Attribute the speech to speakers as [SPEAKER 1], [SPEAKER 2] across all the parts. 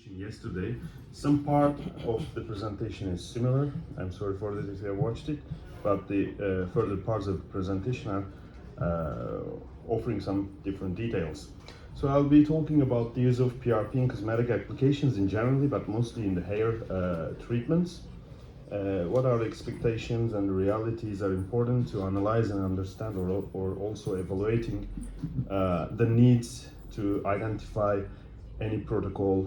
[SPEAKER 1] Yesterday. Some part of the presentation is similar. I'm sorry for that if you have watched it, but the further parts of the presentation are offering some different details. So I'll be talking about the use of PRP in cosmetic applications in generally, but mostly in the hair treatments. What are the expectations and the realities are important to analyze and understand, or also evaluating the needs to identify any protocol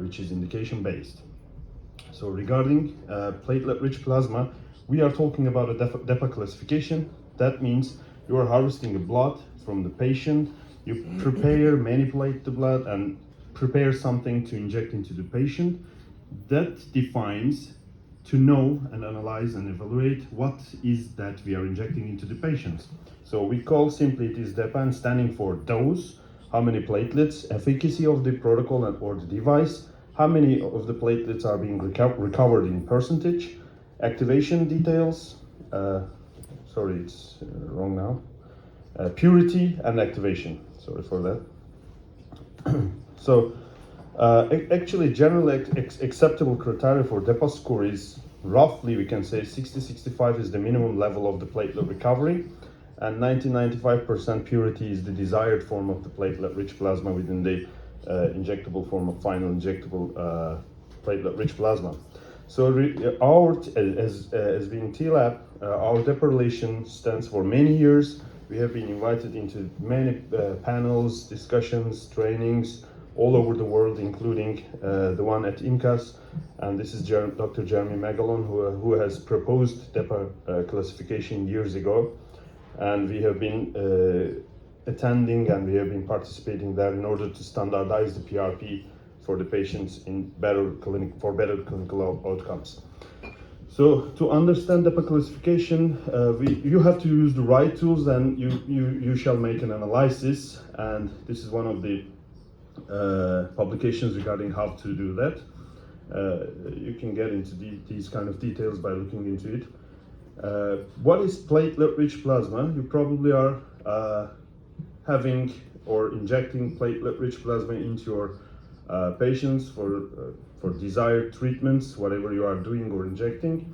[SPEAKER 1] which is indication based. So regarding platelet-rich plasma, we are talking about a DEPA classification. That means you are harvesting the blood from the patient, you prepare, manipulate the blood and prepare something to inject into the patient. That defines to know and analyze and evaluate what is that we are injecting into the patients. So we call simply it is DEPA, and standing for dose, how many platelets, efficacy of the protocol or the device, how many of the platelets are being recovered in percentage, activation details, sorry, it's wrong now, purity and activation, sorry for that. So actually generally acceptable criteria for DEPA score is roughly, we can say 60-65 is the minimum level of the platelet recovery, and 90-95% purity is the desired form of the platelet-rich plasma within the injectable form of final injectable platelet-rich plasma. So our, as being T-Lab, our DEPA relation stands for many years. We have been invited into many panels, discussions, trainings all over the world, including the one at IMCAS, and this is Dr. Jeremy Magalon, who has proposed DEPA classification years ago. And we have been attending and we have been participating there in order to standardize the PRP for the patients in better clinical outcomes. So to understand DEPA classification, you have to use the right tools, and you shall make an analysis, and this is one of the publications regarding how to do that. You can get into these kind of details by looking into it. What is platelet-rich plasma? You probably are having or injecting platelet-rich plasma into your patients for desired treatments, whatever you are doing or injecting.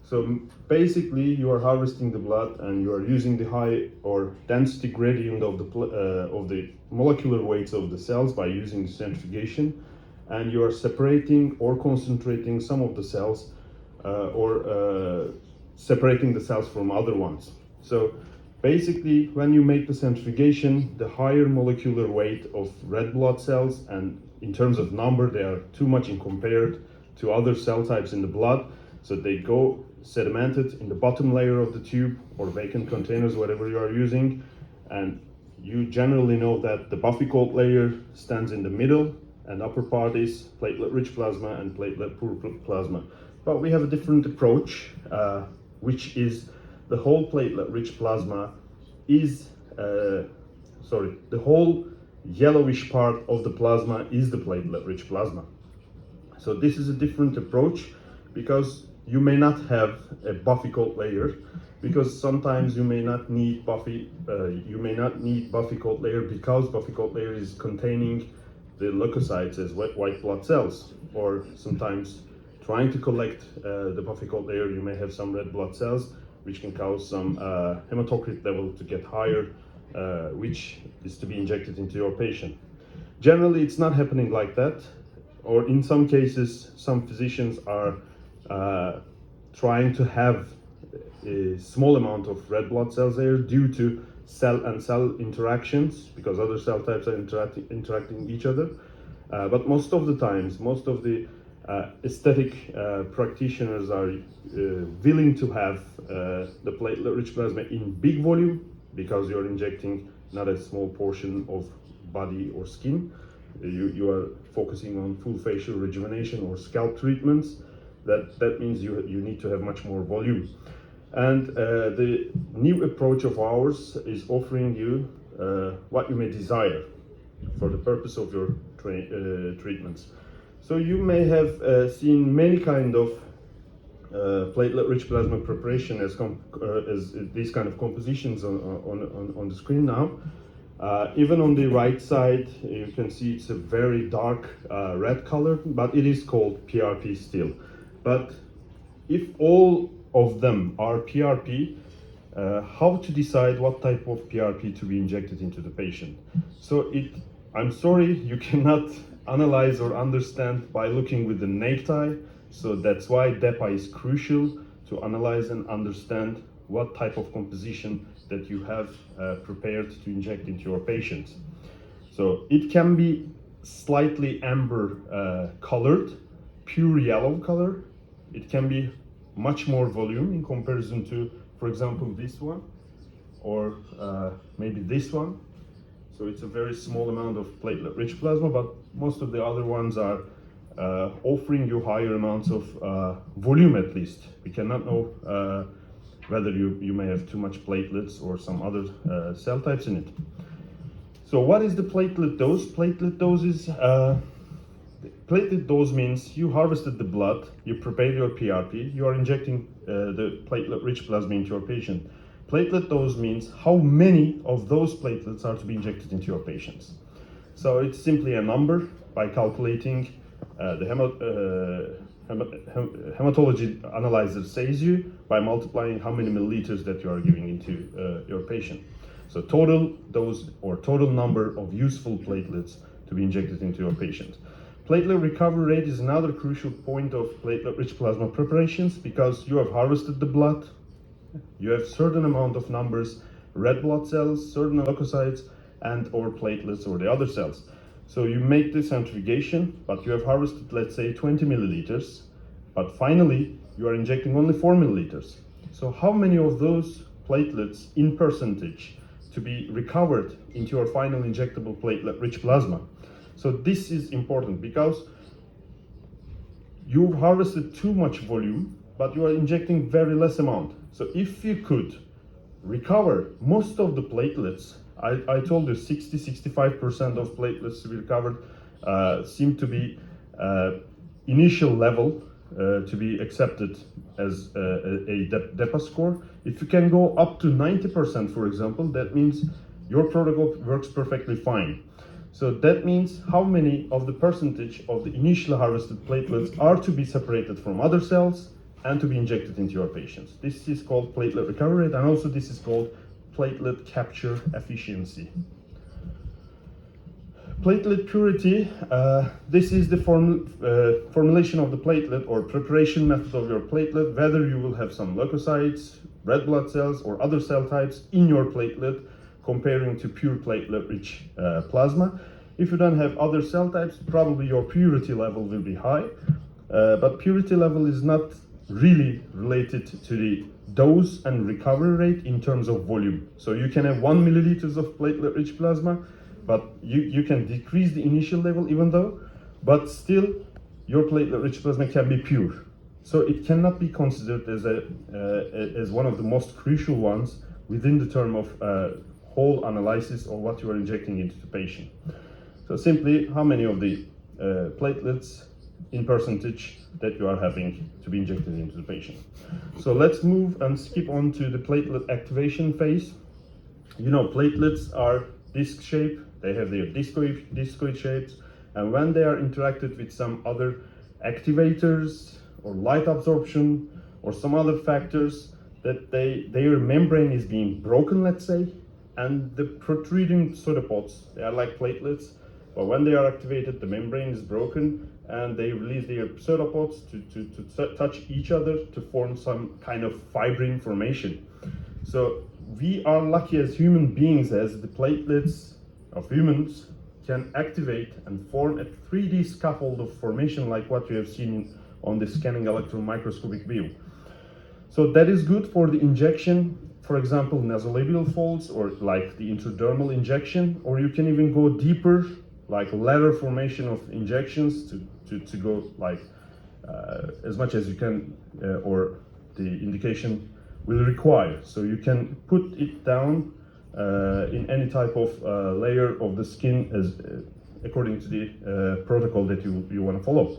[SPEAKER 1] So basically, you are harvesting the blood and you are using the high or density gradient of the molecular weights of the cells by using centrifugation, and you are separating or concentrating some of the cells separating the cells from other ones. So basically, when you make the centrifugation, the higher molecular weight of red blood cells, and in terms of number, they are too much in compared to other cell types in the blood, so they go sedimented in the bottom layer of the tube or vacant containers, whatever you are using. And you generally know that the buffy coat layer stands in the middle, and upper part is platelet-rich plasma and platelet-poor plasma. But we have a different approach, which is the whole platelet-rich plasma is, the whole yellowish part of the plasma is the platelet-rich plasma. So this is a different approach, because you may not have a buffy coat layer, because sometimes you may not need buffy coat layer, because buffy coat layer is containing the leukocytes as white blood cells, or sometimes trying to collect the buffy coat layer, you may have some red blood cells, which can cause some hematocrit level to get higher, which is to be injected into your patient. Generally, it's not happening like that, or in some cases, some physicians are trying to have a small amount of red blood cells there due to cell interactions, because other cell types are interacting each other. But most of the times, most of the aesthetic practitioners are willing to have the platelet-rich plasma in big volume, because you're injecting not a small portion of body or skin. You are focusing on full facial rejuvenation or scalp treatments. That means you need to have much more volume. And the new approach of ours is offering you what you may desire for the purpose of your treatments. So you may have seen many kind of platelet-rich plasma preparation as these kind of compositions on the screen now. Even on the right side, you can see it's a very dark red color, but it is called PRP still. But if all of them are PRP, how to decide what type of PRP to be injected into the patient? So I'm sorry, you cannot analyze or understand by looking with the naked eye. So that's why DEPA is crucial to analyze and understand what type of composition that you have prepared to inject into your patients. So it can be slightly amber colored, pure yellow color. It can be much more volume in comparison to, for example, this one, or maybe this one. So it's a very small amount of platelet-rich plasma, but most of the other ones are offering you higher amounts of volume at least. We cannot know whether you may have too much platelets or some other cell types in it. So what is the platelet dose? Platelet dose is, platelet dose means you harvested the blood, you prepared your PRP, you are injecting the platelet-rich plasma into your patient. Platelet dose means how many of those platelets are to be injected into your patients. So it's simply a number by calculating the hematology analyzer says you by multiplying how many milliliters that you are giving into your patient. So total dose or total number of useful platelets to be injected into your patient. Platelet recovery rate is another crucial point of platelet-rich plasma preparations because you have harvested the blood, you have certain amount of numbers, red blood cells, certain leukocytes, and or platelets or the other cells. So you make the centrifugation, but you have harvested, let's say, 20 milliliters, but finally you are injecting only 4 milliliters. So how many of those platelets in percentage to be recovered into your final injectable platelet-rich plasma? So this is important because you've harvested too much volume, but you are injecting very less amount. So if you could recover most of the platelets, I told you 60-65% of platelets to be recovered seem to be initial level to be accepted as a DEPA score. If you can go up to 90%, for example, that means your protocol works perfectly fine. So that means how many of the percentage of the initially harvested platelets are to be separated from other cells and to be injected into your patients. This is called platelet recovery rate, and also this is called platelet capture efficiency. Platelet purity, this is the formulation of the platelet or preparation method of your platelet, whether you will have some leukocytes, red blood cells, or other cell types in your platelet, comparing to pure platelet-rich plasma. If you don't have other cell types, probably your purity level will be high, but purity level is not really related to the dose and recovery rate in terms of volume. So you can have 1 milliliters of platelet-rich plasma, but you can decrease the initial level even though, but still your platelet-rich plasma can be pure. So it cannot be considered as one of the most crucial ones within the term of whole analysis of what you are injecting into the patient. So simply how many of the platelets in percentage that you are having to be injected into the patient. So let's move and skip on to the platelet activation phase. You know, platelets are disc shape, they have their discoid shapes, and when they are interacted with some other activators or light absorption or some other factors, that their membrane is being broken, let's say, and the protruding pseudopods, they are like platelets, but when they are activated, the membrane is broken and they release their pseudopods to touch each other to form some kind of fibrin formation. So we are lucky as human beings as the platelets of humans can activate and form a 3D scaffold of formation like what you have seen on the scanning electron microscopic view. So that is good for the injection, for example, nasolabial folds or like the intradermal injection, or you can even go deeper, like ladder formation of injections to go like as much as you can or the indication will require. So you can put it down in any type of layer of the skin as according to the protocol that you want to follow.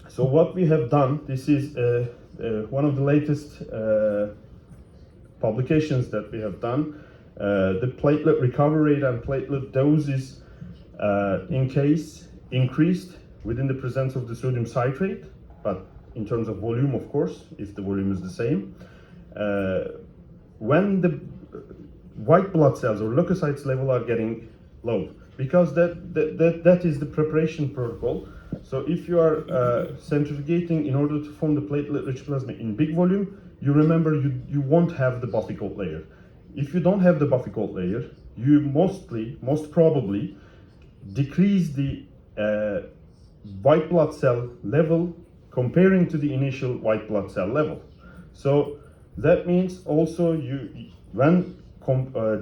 [SPEAKER 1] So what we have done, this is one of the latest publications that we have done. The platelet recovery rate and platelet doses in case increased within the presence of the sodium citrate, but in terms of volume, of course, if the volume is the same. When the white blood cells or leukocytes level are getting low, because that is the preparation protocol. So if you are centrifugating in order to form the platelet-rich plasma in big volume, you remember you won't have the buffy coat layer. If you don't have the buffy coat layer, you most probably decrease the white blood cell level comparing to the initial white blood cell level. So that means also when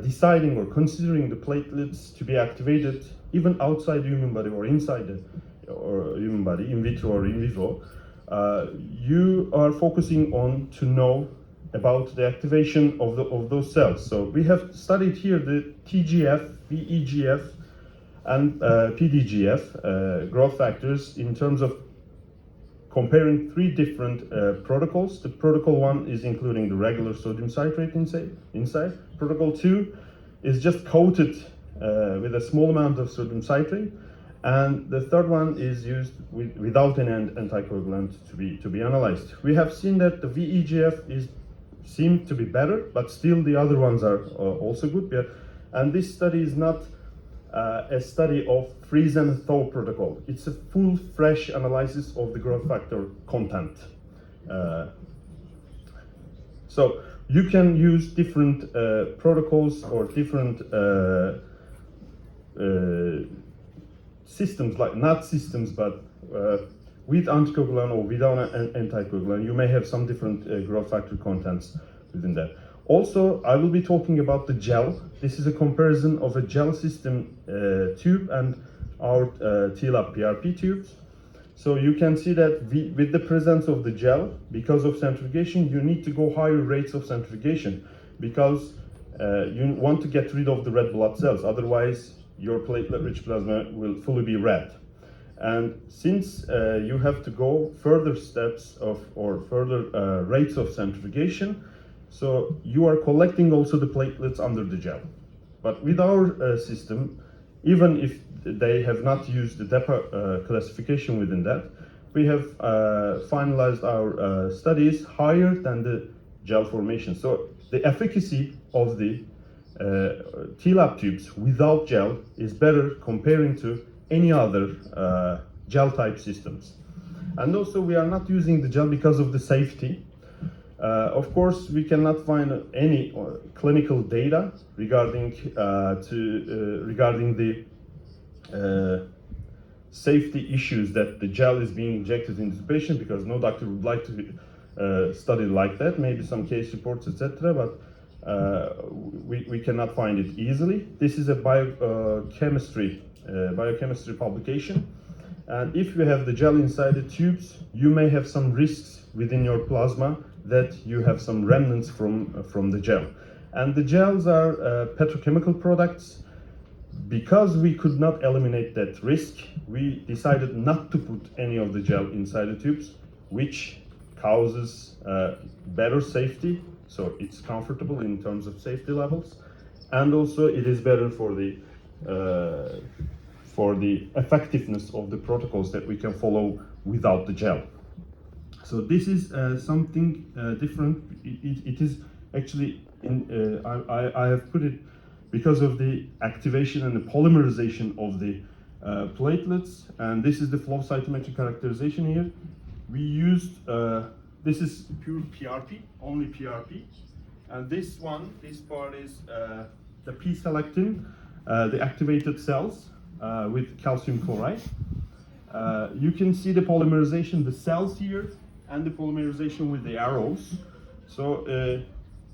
[SPEAKER 1] deciding or considering the platelets to be activated even outside the human body or inside the human body, in vitro or in vivo, you are focusing on to know about the activation of those cells. So we have studied here the TGF, VEGF, and PDGF growth factors in terms of comparing 3 different protocols. The protocol 1 is including the regular sodium citrate inside. Protocol 2 is just coated with a small amount of sodium citrate, and the third one is used without an anticoagulant to be analyzed. We have seen that the VEGF seemed to be better, but still the other ones are also good. And this study is not a study of freeze and thaw protocol. It's a full, fresh analysis of the growth factor content. So you can use different protocols or different systems, like not systems, but with anticoagulant or without an anticoagulant, you may have some different growth factor contents within that. Also, I will be talking about the gel. This is a comparison of a gel system tube and our T-Lab PRP tubes. So you can see that with the presence of the gel, because of centrifugation, you need to go higher rates of centrifugation because you want to get rid of the red blood cells. Otherwise, your platelet-rich plasma will fully be red. And since you have to go further steps or further rates of centrifugation, so you are collecting also the platelets under the gel. But with our system, even if they have not used the DEPA classification within that, we have finalized our studies higher than the gel formation. So the efficacy of the T-Lab tubes without gel is better comparing to any other gel type systems. And also we are not using the gel because of the safety. Of course, we cannot find any clinical data regarding the safety issues that the gel is being injected into the patient, because no doctor would like to study like that. Maybe some case reports, etc., but we cannot find it easily. This is a biochemistry publication, and if you have the gel inside the tubes, you may have some risks within your plasma that you have some remnants from the gel. And the gels are petrochemical products. Because we could not eliminate that risk, we decided not to put any of the gel inside the tubes, which causes better safety. So it's comfortable in terms of safety levels, and also it is better for the effectiveness of the protocols that we can follow without the gel. So this is something different. It is actually I have put it because of the activation and the polymerization of the platelets, and this is the flow cytometric characterization here. We used this is pure PRP, only PRP, and this part is the P-selectin, the activated cells with calcium chloride. You can see the polymerization, the cells here, and the polymerization with the arrows. So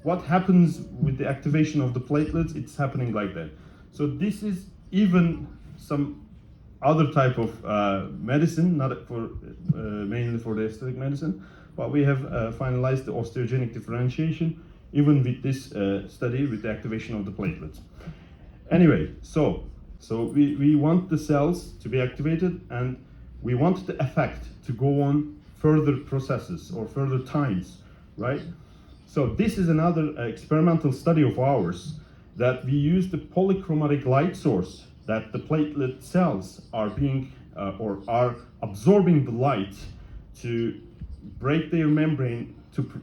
[SPEAKER 1] what happens with the activation of the platelets? It's happening like that. So this is even some other type of medicine, not for mainly for the aesthetic medicine, but we have finalized the osteogenic differentiation even with this study with the activation of the platelets. Anyway, so we want the cells to be activated, and we want the effect to go on further processes or further times, right? So this is another experimental study of ours that we use the polychromatic light source, that the platelet cells are being or are absorbing the light to break their membrane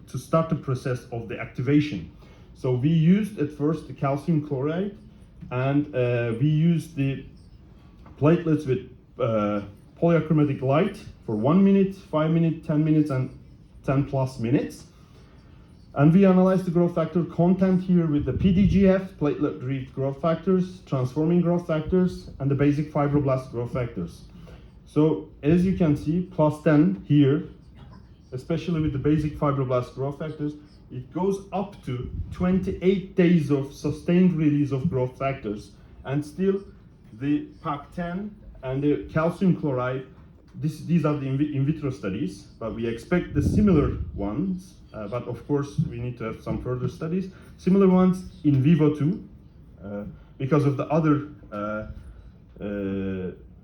[SPEAKER 1] to start the process of the activation. So we used at first the calcium chloride, and we used the platelets with polychromatic light for 1 minute, 5 minutes, 10 minutes, and 10 plus minutes. And we analyzed the growth factor content here with the PDGF, platelet-rich growth factors, transforming growth factors, and the basic fibroblast growth factors. So as you can see, plus 10 here, especially with the basic fibroblast growth factors, it goes up to 28 days of sustained release of growth factors. And still, the PAC10 and the calcium chloride, these are the in vitro studies, but we expect the similar ones, but of course we need to have some further studies, similar ones in vivo too, because of the other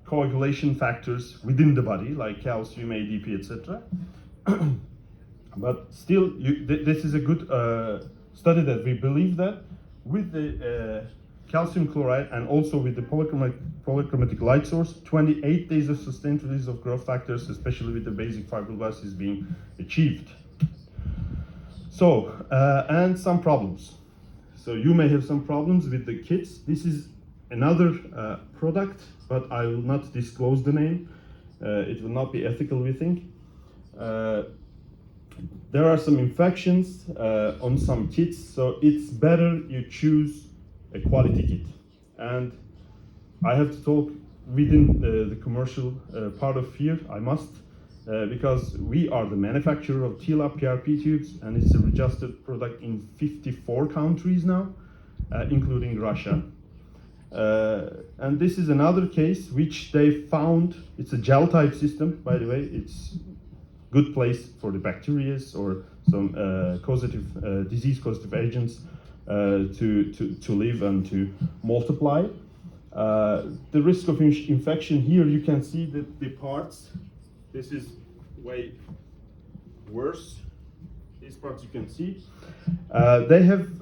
[SPEAKER 1] coagulation factors within the body, like calcium, ADP, etc. But still, this is a good study that we believe that with the calcium chloride and also with the polychromatic light source, 28 days of sustained release of growth factors, especially with the basic fibroblasts, is being achieved. So, and some problems. So you may have some problems with the kits. This is another product, but I will not disclose the name. It will not be ethical, we think. There are some infections on some kits, so it's better you choose a quality kit. And I have to talk within the commercial part of here, I must, because we are the manufacturer of T-Lab PRP tubes, and it's a registered product in 54 countries now, including Russia. And this is another case which they found. It's a gel type system, by the way. It's good place for the bacteria or some causative disease causative agents to live and to multiply. The risk of infection here, you can see that the parts, this is way worse. These parts you can see. They have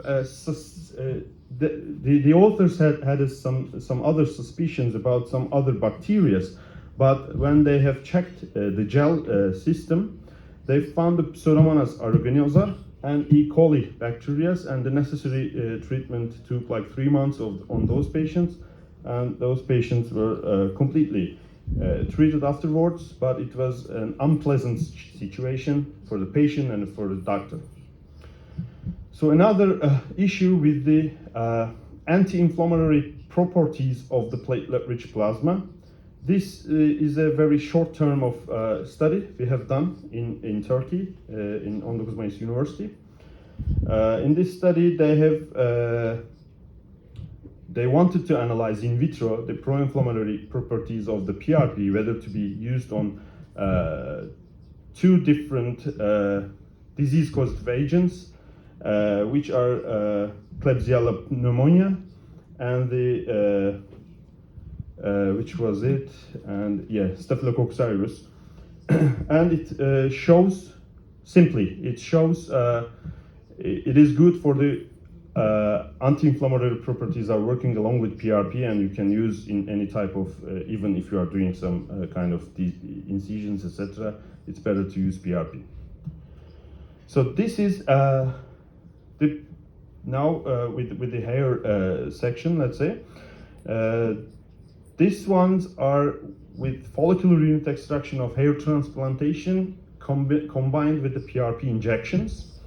[SPEAKER 1] the authors had some other suspicions about some other bacteria, but when they have checked the gel system, they found the Pseudomonas aeruginosa and E. coli bacteria, and the necessary treatment took like 3 months on those patients, and those patients were completely treated afterwards, but it was an unpleasant situation for the patient and for the doctor. So another issue with the anti-inflammatory properties of the platelet-rich plasma. This is a very short term of study we have done in Turkey, in 19 Mayıs University. In this study, they wanted to analyze in vitro the pro-inflammatory properties of the PRP, whether to be used on 2 different disease causative agents, which are Klebsiella pneumonia and the which was it, and yeah, Staphylococcus aureus. And it shows, simply, it shows it is good for the anti-inflammatory properties are working along with PRP, and you can use in any type of, even if you are doing some kind of incisions, etc., it's better to use PRP. So this is now with the hair section, let's say. These ones are with follicular unit extraction of hair transplantation combined with the PRP injections.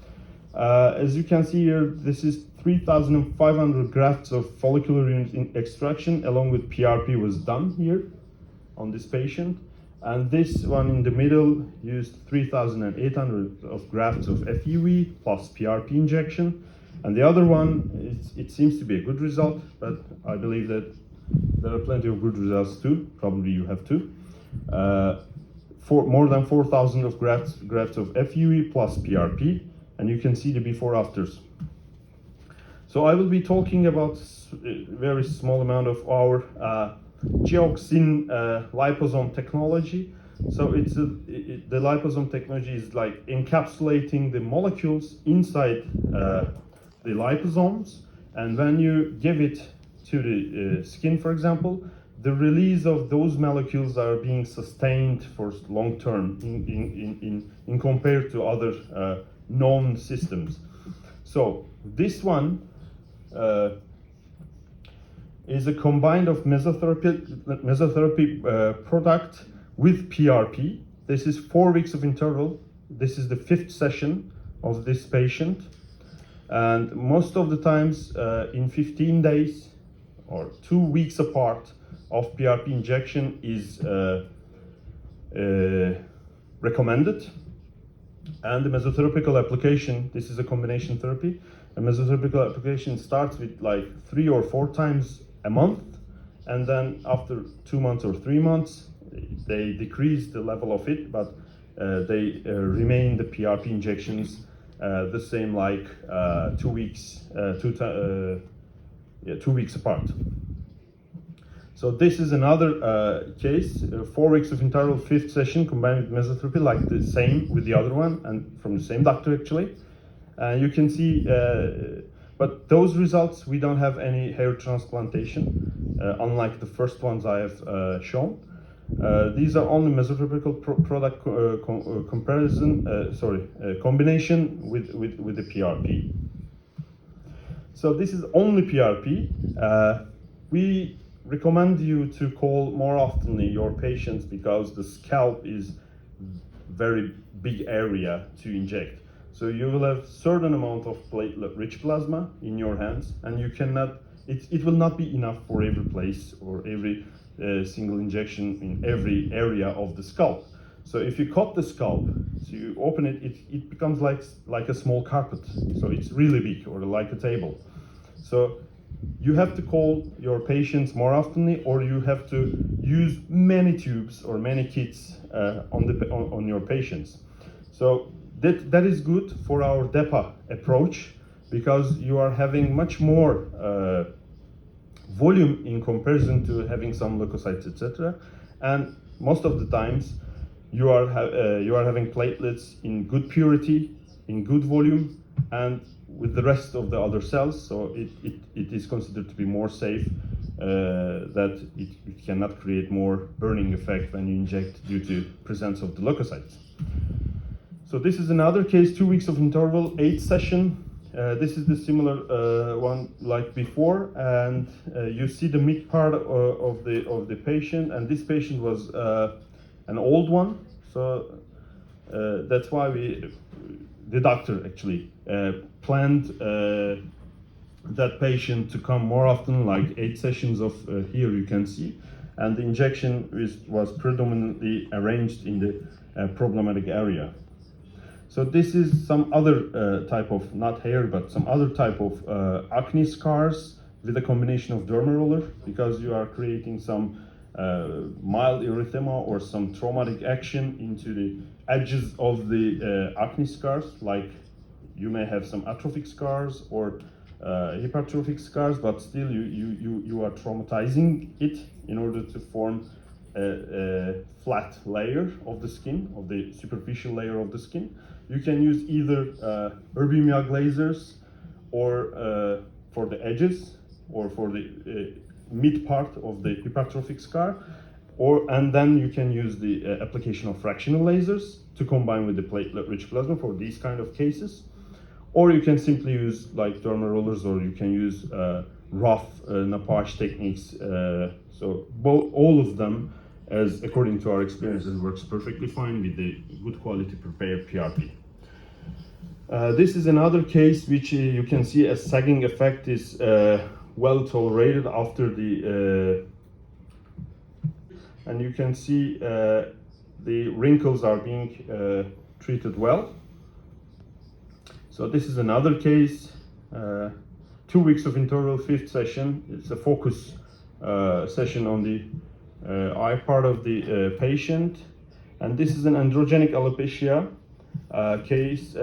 [SPEAKER 1] As you can see here, this is 3,500 grafts of follicular unit extraction along with PRP was done here on this patient. And this one in the middle used 3,800 of grafts of FUE plus PRP injection. And the other one, it seems to be a good result, but I believe that there are plenty of good results too. Probably you have too. For more than 4,000 of grafts of FUE plus PRP, and you can see the before afters. So I will be talking about a very small amount of our geoxin liposome technology. So the liposome technology is like encapsulating the molecules inside the liposomes, And when you give it to the skin, for example, the release of those molecules are being sustained for long term in compared to other known systems. So this one is a combined of mesotherapy product with PRP. This is 4 weeks of interval. This is the 5th session of this patient. And most of the times in 15 days or 2 weeks apart of PRP injection is recommended. And the mesotherapical application, this is a combination therapy. A mesotherapical application starts with like 3 or 4 times a month, and then after 2 months or 3 months, they decrease the level of it, but they remain the PRP injections the same, like 2 weeks, 2 weeks apart. So this is another case, 4 weeks of interval, 5th session combined with mesotherapy, like the same with the other one, and from the same doctor actually. You can see, but those results, we don't have any hair transplantation, unlike the first ones I have shown. These are only mesotherapical product combination with the PRP. So this is only PRP. We recommend you to call more oftenly your patients because the scalp is very big area to inject. So you will have certain amount of platelet-rich plasma in your hands, and you cannot. It will not be enough for every place or every single injection in every area of the scalp. So if you cut the scalp, so you open it, it becomes like a small carpet. So it's really big, or like a table. So you have to call your patients more oftenly, or you have to use many tubes or many kits on your patients. So that is good for our DEPA approach, because you are having much more volume in comparison to having some leukocytes, etc. And most of the times you are having platelets in good purity, in good volume, and with the rest of the other cells. So it is considered to be more safe, that it cannot create more burning effect when you inject due to presence of the leukocytes. So this is another case, 2 weeks of interval, 8 session. This is the similar one like before, and you see the mid part of the patient, and this patient was an old one, so that's why the doctor actually planned that patient to come more often, like 8 sessions of here you can see, and the injection was predominantly arranged in the problematic area. So this is some other type of, not hair, but some other type of acne scars with a combination of derma roller, because you are creating some mild erythema or some traumatic action into the edges of the acne scars, like you may have some atrophic scars or hypertrophic scars, but still you are traumatizing it in order to form a flat layer of the skin, of the superficial layer of the skin. You can use either erbium lasers, or for the edges, or for the mid part of the hypertrophic scar, and then you can use the application of fractional lasers to combine with the platelet-rich plasma for these kind of cases. Or you can simply use like derma rollers, or you can use rough nappage techniques. So all of them, as according to our experiences, works perfectly fine with the good quality prepared PRP. This is another case which you can see a sagging effect is well tolerated after the and you can see the wrinkles are being treated well. So this is another case, 2 weeks of interval, 5th session. It's a focus session on the eye part of the patient, and this is an androgenic alopecia case.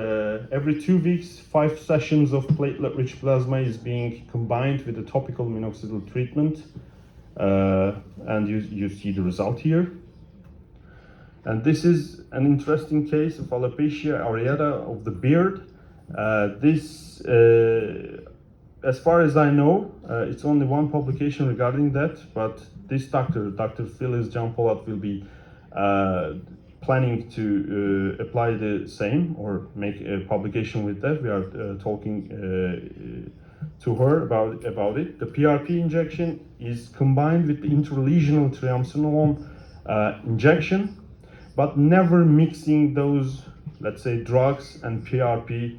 [SPEAKER 1] Every 2 weeks, 5 sessions of platelet-rich plasma is being combined with a topical minoxidil treatment, and you see the result here. And this is an interesting case of alopecia areata of the beard. This as far as I know, it's only one publication regarding that, but this Dr. Phyllis John Pollard, will be planning to apply the same or make a publication with that. We are talking to her about it. The PRP injection is combined with the intralesional triamcinolone injection, but never mixing those, let's say, drugs and PRP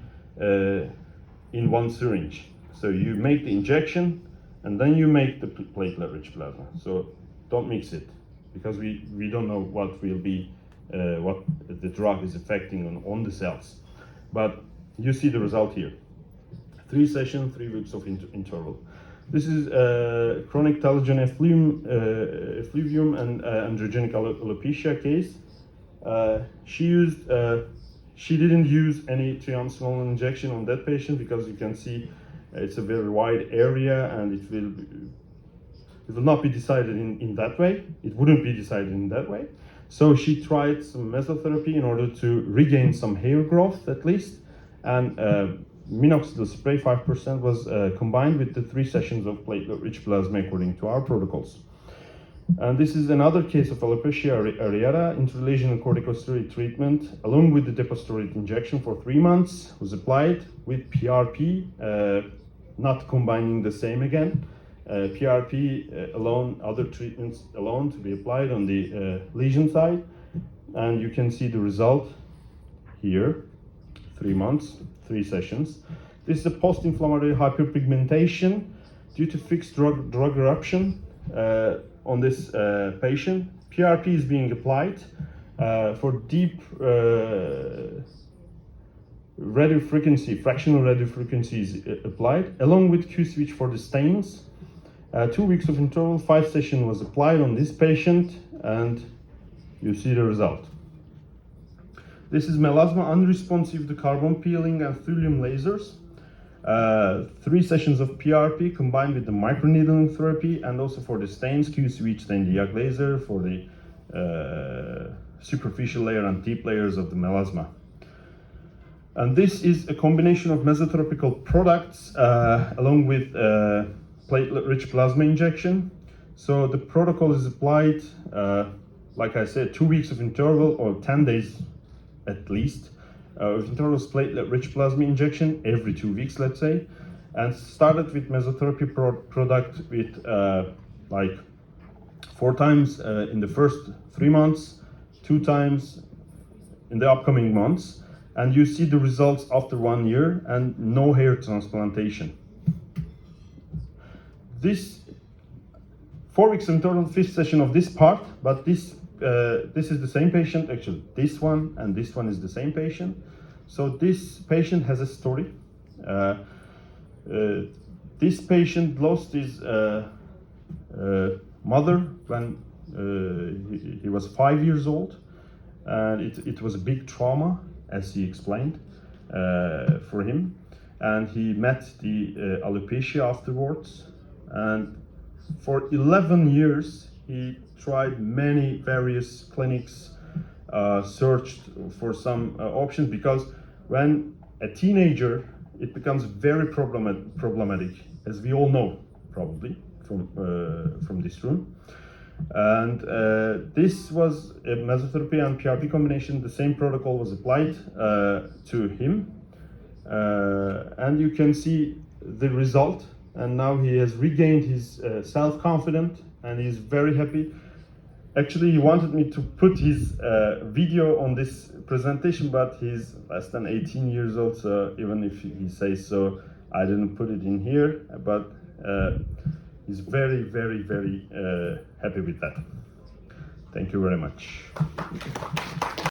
[SPEAKER 1] in one syringe. So you make the injection and then you make the platelet-rich plasma. So don't mix it, because we don't know what will be what the drug is affecting on the cells. But you see the result here. 3 sessions, 3 weeks of interval. This is chronic telogen effluvium and androgenic alopecia case. She didn't use any triamcinolone injection on that patient, because you can see it's a very wide area, and it will not be decided in that way. It wouldn't be decided in that way. So she tried some mesotherapy in order to regain some hair growth at least, and minoxidil spray 5% was combined with the 3 sessions of platelet-rich plasma according to our protocols. And this is another case of alopecia areata. Intralesional corticosteroid treatment along with the deposteroid injection for 3 months was applied with PRP, not combining the same again. PRP alone, other treatments alone to be applied on the lesion side. And you can see the result here, 3 months, 3 sessions. This is a post-inflammatory hyperpigmentation due to fixed drug eruption on this patient. PRP is being applied for deep radiofrequency, fractional radiofrequency is applied, along with Q-switch for the stains. 2 weeks of interval, 5 sessions was applied on this patient, and you see the result. This is melasma unresponsive to carbon peeling and thulium lasers. 3 sessions of PRP combined with the microneedling therapy, and also for the stains, Q-switch stain diag laser for the superficial layer and deep layers of the melasma. And this is a combination of mesotherapical products along with platelet-rich plasma injection. So the protocol is applied, like I said, 2 weeks of interval or 10 days at least. With intervals platelet-rich plasma injection every 2 weeks, let's say, and started with mesotherapy product with like 4 times in the first 3 months, 2 times in the upcoming months, and you see the results after 1 year and no hair transplantation. This 4 weeks interval, 5th session of this part, but this is the same patient, actually. This one and this one is the same patient. So this patient has a story. This patient lost his mother when he was 5 years old, and it was a big trauma, as he explained, for him. And he met the alopecia afterwards, and for 11 years he tried many various clinics, searched for some options, because when a teenager, it becomes very problematic, as we all know probably from this room. And this was a mesotherapy and PRP combination. The same protocol was applied to him, and you can see the result. And now he has regained his self-confidence, and he's very happy. Actually, he wanted me to put his video on this presentation, but he's less than 18 years old, so even if he says so, I didn't put it in here. But he's very, very, very happy with that. Thank you very much.